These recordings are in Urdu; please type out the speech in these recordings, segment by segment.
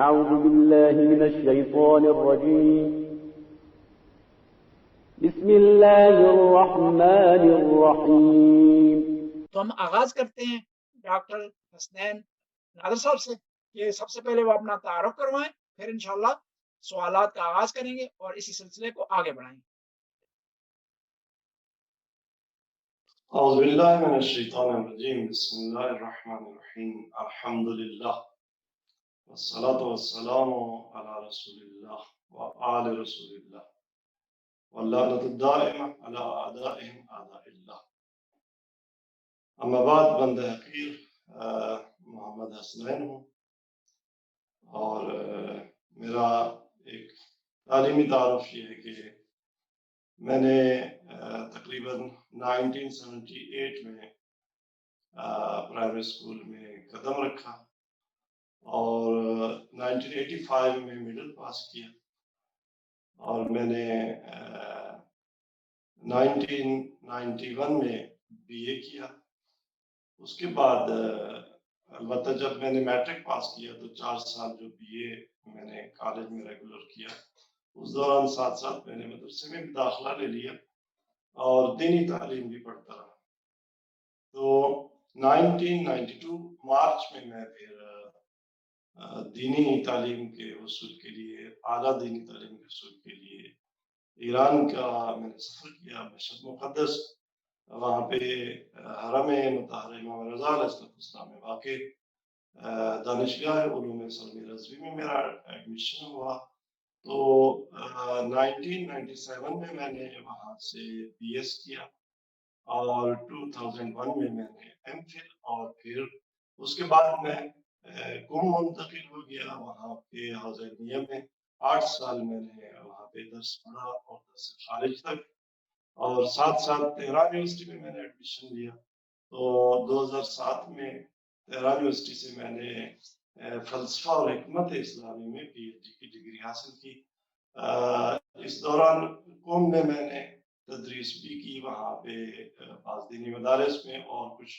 أعوذ بالله من الشيطان الرجيم بسم الله الرحمن الرحيم. تو ہم آغاز کرتے ہیں ڈاکٹر حسنین نادر صاحب سے کہ سب سے پہلے وہ اپنا تعارف کروائیں، پھر انشاءاللہ سوالات کا آغاز کریں گے اور اسی سلسلے کو آگے بڑھائیں گے. اعوذ باللہ من الشیطان الرجیم بسم اللہ الرحمن الرحیم الحمد للہ والصلاة والسلام علی رسول اللہ وآل رسول اللہ واللعنۃ الدائمہ علی اعدائہم اعداء اللہ. اما بعد، بندہ حقیر محمد حسنین ہوں اور میرا ایک تعلیمی تعارف یہ ہے کہ میں نے تقریباً 1978 میں پرائمری اسکول میں قدم رکھا اور 1985 میں مڈل پاس کیا اور میں نے 1991 میں BA کیا. اس کے بعد البتہ جب میں نے میٹرک پاس کیا تو 4 سال جو BA میں نے کالج میں ریگولر کیا، اس دوران ساتھ ساتھ میں نے مدرسے میں بھی داخلہ لے لیا اور دینی تعلیم بھی پڑھتا رہا. تو 1992 مارچ میں پھر دینی تعلیم کے حصول کے لیے، اعلیٰ دینی تعلیم کے حصول کے لیے ایران کا میں نے سفر کیا. مشہد مقدس، وہاں پہ حرم مطہر امام رضا علیہ السلام میں واقع دانشگاہ علوم اسلامی رضوی میں میرا ایڈمیشن ہوا. تو 1997 میں نے وہاں سے BS کیا اور 2001 میں نے MPhil اور پھر اس کے بعد میں قم منتقل ہو گیا. وہاں پہ حوزہ علمیہ میں 8 سال میں نے وہاں پہ درس پڑھا اور درس خارج تک، اور ساتھ ساتھ تہران یونیورسٹی میں نے ایڈمیشن لیا. تو 2007 میں تہران یونیورسٹی سے میں نے فلسفہ اور حکمت اسلامی میں PhD کی ڈگری حاصل کی. اس دوران قم میں نے تدریس بھی کی، وہاں پہ بعض دینی مدارس میں، اور کچھ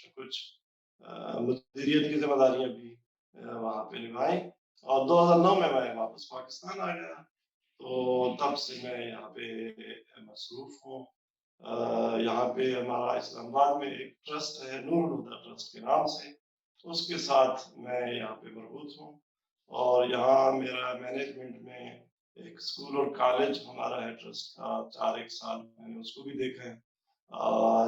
مدیریت کی ذمہ داریاں بھی وہاں پہ نبھائیں. اور 2009 میں واپس پاکستان آ گیا. تو تب سے میں یہاں پہ مصروف ہوں. یہاں پہ ہمارا اسلام آباد میں ایک ٹرسٹ ہے نور ٹرسٹ کے نام سے، اس کے ساتھ میں یہاں پہ مربوط ہوں. اور یہاں میرا مینجمنٹ میں ایک اسکول اور کالج ہمارا ہے ٹرسٹ کا، 4 سال میں نے اس کو بھی دیکھا ہے.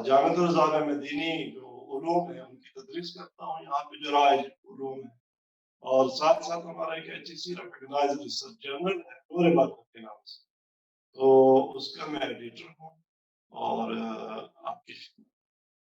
جامعۃ الرضا میں دینی جو علوم ہے ان کی تدریس کرتا ہوں یہاں پہ جو رائج علوم ہے. اور ساتھ ساتھ ہمارا ایک HEC ریکگنائزڈ ریسرچ جرنل ہے نور بادر کے نام سے، تو اس کا میں ایڈیٹر ہوں اور آپ کی